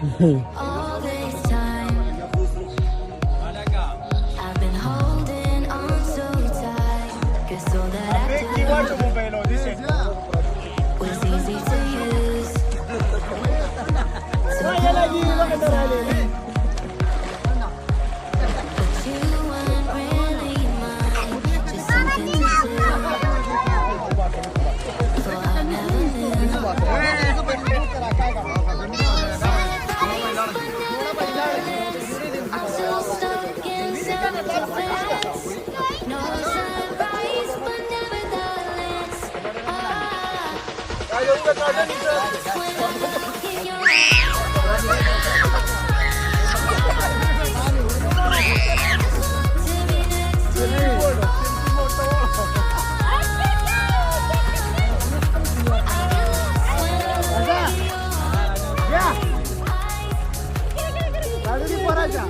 All this time, I've been holding on so tight, 'cause all that I do was easy to use. So hold on tight. But you weren't really mine, just something to do. So I never knew. I'm so stuck inside the past. No sunrise, but never the last. When I look in your Ya. Lalu di Poraja.